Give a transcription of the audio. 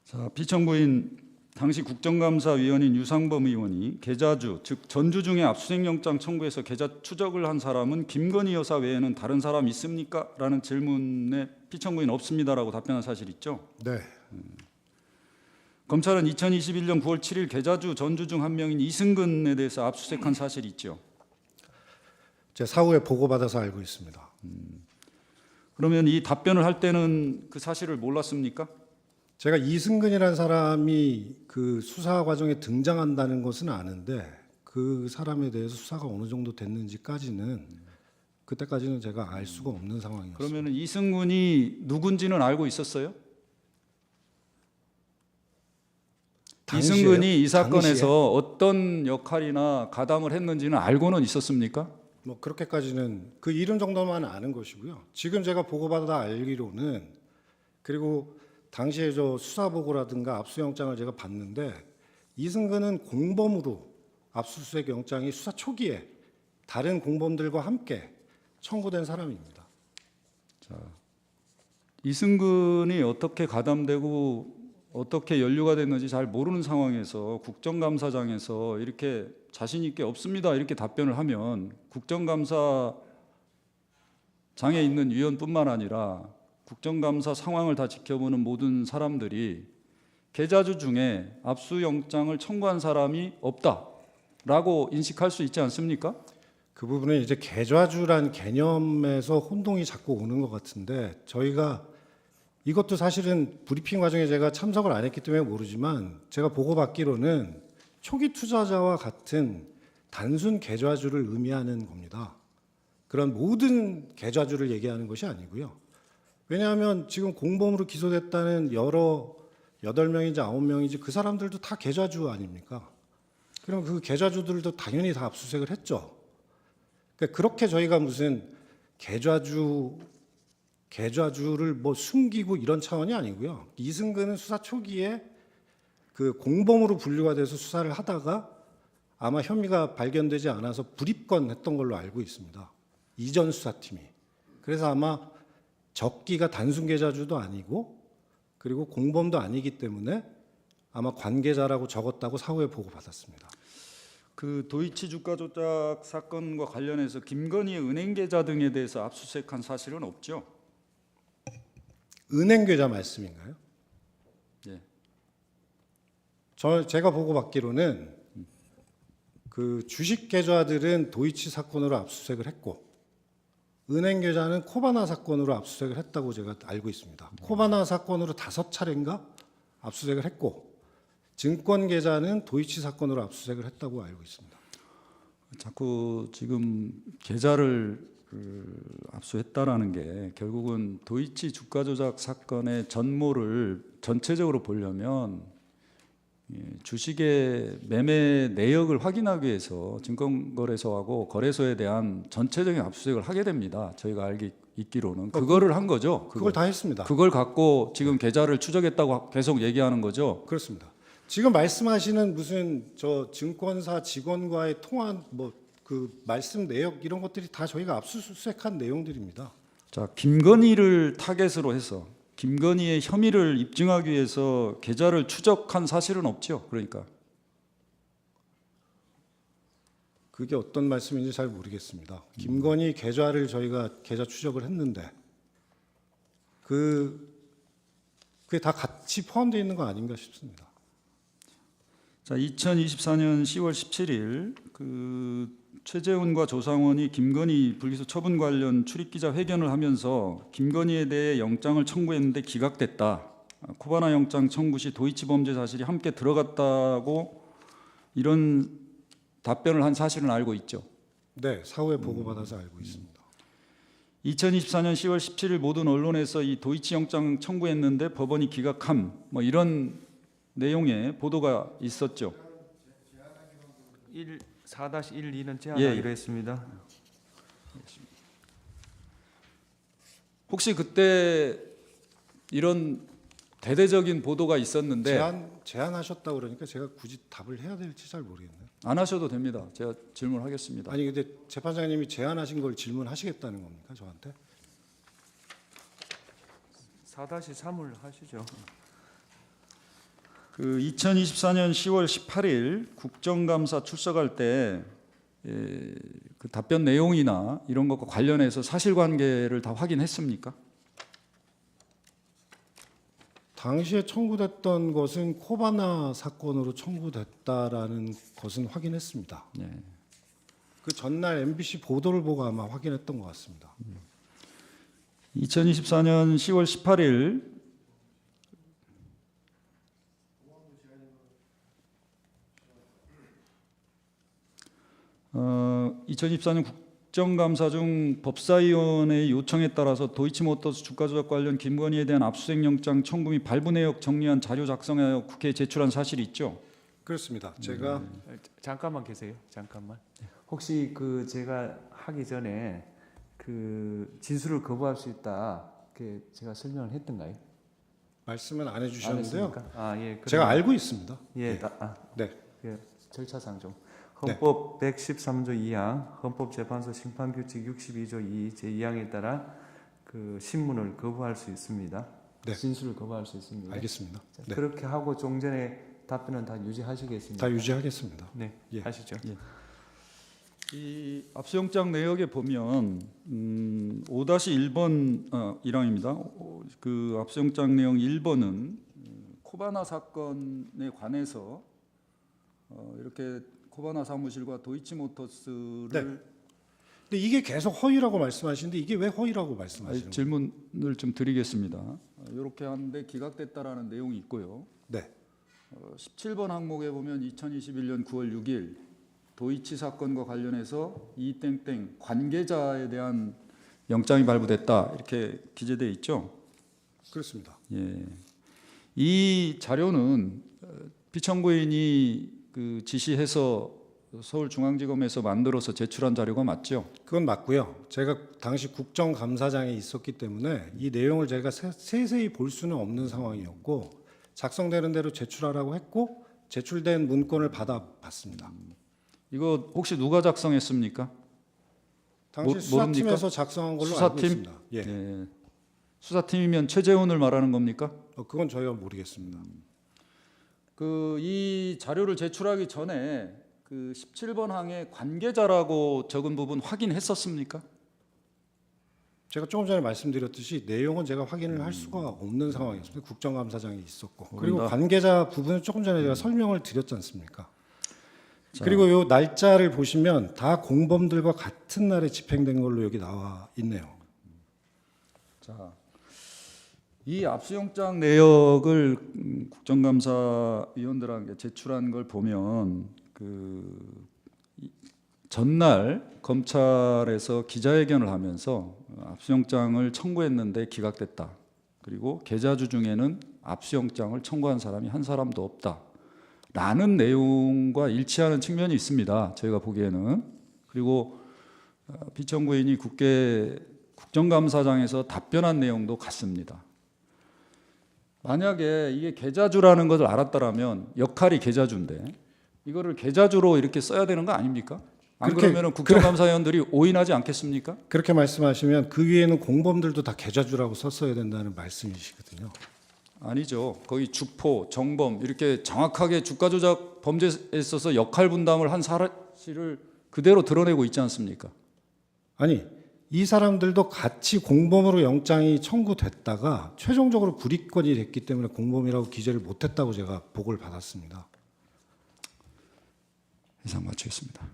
자, 피청구인 당시 국정감사위원인 유상범 의원이 계좌주, 즉 전주 중에 압수수색영장 청구해서 계좌 추적을 한 사람은 김건희 여사 외에는 다른 사람 있습니까? 라는 질문에 피청구인 없습니다라고 답변한 사실 있죠. 네. 검찰은 2021년 9월 7일 계좌주 전주 중 한 명인 이승근에 대해서 압수수색한 사실이 있죠. 제 사후에 보고받아서 알고 있습니다. 그러면 이 답변을 할 때는 그 사실을 몰랐습니까? 제가 이승근이라는 사람이 그 수사 과정에 등장한다는 것은 아는데 그 사람에 대해서 수사가 어느 정도 됐는지까지는 그때까지는 제가 알 수가 없는 상황이었습니다. 그러면 이승근이 누군지는 알고 있었어요? 당시에요? 이승근이 이 사건에서 당시에? 어떤 역할이나 가담을 했는지는 알고는 있었습니까? 뭐 그렇게까지는 그 이름 정도만 아는 것이고요. 지금 제가 보고받아 알기로는 그리고 당시에 저 수사 보고라든가 압수영장을 제가 봤는데 이승근은 공범으로 압수수색 영장이 수사 초기에 다른 공범들과 함께 청구된 사람입니다. 이승근이 어떻게 가담되고 어떻게 연루가 됐는지 잘 모르는 상황에서 국정감사장에서 이렇게 자신 있게 없습니다 이렇게 답변을 하면 국정감사장에 있는 위원뿐만 아니라 국정감사 상황을 다 지켜보는 모든 사람들이 계좌주 중에 압수영장을 청구한 사람이 없다라고 인식할 수 있지 않습니까? 그 부분은 이제 계좌주란 개념에서 혼동이 자꾸 오는 것 같은데 저희가 이것도 사실은 브리핑 과정에 제가 참석을 안 했기 때문에 모르지만 제가 보고받기로는 초기 투자자와 같은 단순 계좌주를 의미하는 겁니다. 그런 모든 계좌주를 얘기하는 것이 아니고요. 왜냐하면 지금 공범으로 기소됐다는 여러 8명인지 9명인지 그 사람들도 다 계좌주 아닙니까? 그럼 그 계좌주들도 당연히 다 압수수색을 했죠. 그러니까 그렇게 저희가 무슨 계좌주를 뭐 숨기고 이런 차원이 아니고요. 이승근은 수사 초기에 그 공범으로 분류가 돼서 수사를 하다가 아마 혐의가 발견되지 않아서 불입건 했던 걸로 알고 있습니다. 이전 수사팀이. 그래서 아마 적기가 단순 계좌주도 아니고 그리고 공범도 아니기 때문에 아마 관계자라고 적었다고 사후에 보고받았습니다. 그 도이치 주가 조작 사건과 관련해서 김건희의 은행 계좌 등에 대해서 압수수색한 사실은 없죠. 은행 계좌 말씀인가요? 예. 제가 보고받기로는 그 주식 계좌들은 도이치 사건으로 압수수색을 했고 은행 계좌는 코바나 사건으로 압수수색을 했다고 제가 알고 있습니다. 코바나 사건으로 5차례인가 압수수색을 했고 증권 계좌는 도이치 사건으로 압수수색을 했다고 알고 있습니다. 자꾸 지금 계좌를 압수했다라는 게 결국은 도이치 주가 조작 사건의 전모를 전체적으로 보려면 주식의 매매 내역을 확인하기 위해서 증권거래소하고 거래소에 대한 전체적인 압수수색을 하게 됩니다. 저희가 있기로는 그거를 한 거죠. 그걸 다 했습니다. 그걸 갖고 지금 계좌를 추적했다고 계속 얘기하는 거죠. 그렇습니다. 지금 말씀하시는 무슨 저 증권사 직원과의 통화 그 말씀 내역 이런 것들이 다 저희가 압수수색한 내용들입니다. 자, 김건희를 타겟으로 해서 김건희의 혐의를 입증하기 위해서 계좌를 추적한 사실은 없죠. 그러니까 그게 어떤 말씀인지 잘 모르겠습니다. 김건희 계좌를 저희가 계좌 추적을 했는데 그게 다 같이 포함되어 있는 거 아닌가 싶습니다. 자, 2024년 10월 17일 그 최재훈과 조상원이 김건희 불기소 처분 관련 출입기자 회견을 하면서 김건희에 대해 영장을 청구했는데 기각됐다. 코바나 영장 청구 시 도이치 범죄 사실이 함께 들어갔다고 이런 답변을 한 사실은 알고 있죠. 네, 사후에 보고받아서 알고 있습니다. 2024년 10월 17일 모든 언론에서 이 도이치 영장 청구했는데 법원이 기각함 뭐 이런 내용의 보도가 있었죠. 4-12는 제한하기로 예. 했습니다. 혹시 그때 이런 대대적인 보도가 있었는데 제안하셨다고 그러니까 제가 굳이 답을 해야 될지 잘 모르겠네요. 안 하셔도 됩니다. 제가 질문하겠습니다. 아니 근데 재판장님이 제안하신 걸 질문하시겠다는 겁니까 저한테? 4-3을 하시죠. 그 2024년 10월 18일 국정감사 출석할 때 그 답변 내용이나 이런 것과 관련해서 사실관계를 다 확인했습니까? 당시에 청구됐던 것은 코바나 사건으로 청구됐다라는 것은 확인했습니다. 예. 그 전날 MBC 보도를 보고 아마 확인했던 것 같습니다. 2024년 10월 18일 2024년 국정감사 중 법사위원회의 요청에 따라서 도이치모터스 주가 조작 관련 김건희에 대한 압수수색 영장 청구 및 발부 내역 정리한 자료 작성하여 국회에 제출한 사실이 있죠. 그렇습니다. 제가 잠깐만 계세요. 잠깐만. 혹시 그 제가 하기 전에 그 진술을 거부할 수 있다. 그 제가 설명을 했던가요? 말씀은 안 안 해주셨는데요. 했습니까? 아 예. 제가 알고 있습니다. 예. 네. 네. 그 절차상 좀. 헌법 113조 2항, 헌법재판소 심판규칙 62조 2 제2항에 따라 그 신문을 거부할 수 있습니다. 네. 진술을 거부할 수 있습니다. 알겠습니다. 자, 네. 그렇게 하고 종전에 답변은 다 유지하시겠습니까? 다 유지하겠습니다. 네, 예. 하시죠. 이 압수영장 내역에 보면 5-1번 1항입니다. 그 압수영장 내용 1번은 코바나 사건에 관해서 이렇게 코바나 사무실과 도이치모터스를 근데 이게 계속 허위라고 말씀하시는데 이게 왜 허위라고 말씀하시는 거예요? 질문을 좀 드리겠습니다. 이렇게 하는데 기각됐다라는 내용이 있고요. 네. 17번 항목에 보면 2021년 9월 6일 도이치 사건과 관련해서 이땡땡 관계자에 대한 영장이 발부됐다 이렇게 기재돼 있죠. 그렇습니다. 예. 이 자료는 피청구인이 그 지시해서 서울중앙지검에서 만들어서 제출한 자료가 맞죠? 그건 맞고요. 제가 당시 국정감사장에 있었기 때문에 이 내용을 제가 세세히 볼 수는 없는 상황이었고 작성되는 대로 제출하라고 했고 제출된 문건을 받아봤습니다. 이거 혹시 누가 작성했습니까? 당시 수사팀에서 작성한 걸로 알고 수사팀? 있습니다. 예. 예. 수사팀이면 최재훈을 말하는 겁니까? 그건 저희가 모르겠습니다. 그 이 자료를 제출하기 전에 그 17번 항에 관계자라고 적은 부분 확인했었습니까? 제가 조금 전에 말씀드렸듯이 내용은 제가 확인을 할 수가 없는 상황이었습니다. 국정감사장에 있었고 그리고 관계자 부분은 조금 전에 제가 설명을 드렸지 않습니까? 자. 그리고 요 날짜를 보시면 다 공범들과 같은 날에 집행된 걸로 여기 나와 있네요. 자, 이 압수영장 내역을 국정감사위원들에게 제출한 걸 보면 전날 검찰에서 기자회견을 하면서 압수영장을 청구했는데 기각됐다. 그리고 계좌주 중에는 압수영장을 청구한 사람이 한 사람도 없다. 라는 내용과 일치하는 측면이 있습니다. 저희가 보기에는. 그리고 피청구인이 국정감사장에서 답변한 내용도 같습니다. 만약에 이게 계좌주라는 것을 알았더라면 역할이 계좌주인데 이거를 계좌주로 이렇게 써야 되는 거 아닙니까? 안 그러면 국정감사위원들이 오인하지 않겠습니까? 그렇게 말씀하시면 그 위에는 공범들도 다 계좌주라고 썼어야 된다는 말씀이시거든요. 아니죠. 거의 주포, 정범 이렇게 정확하게 주가 조작 범죄에 있어서 역할 분담을 한 사실을 그대로 드러내고 있지 않습니까? 아니 이 사람들도 같이 공범으로 영장이 청구됐다가 최종적으로 불이권이 됐기 때문에 공범이라고 기재를 못했다고 제가 보고를 받았습니다. 이상 마치겠습니다.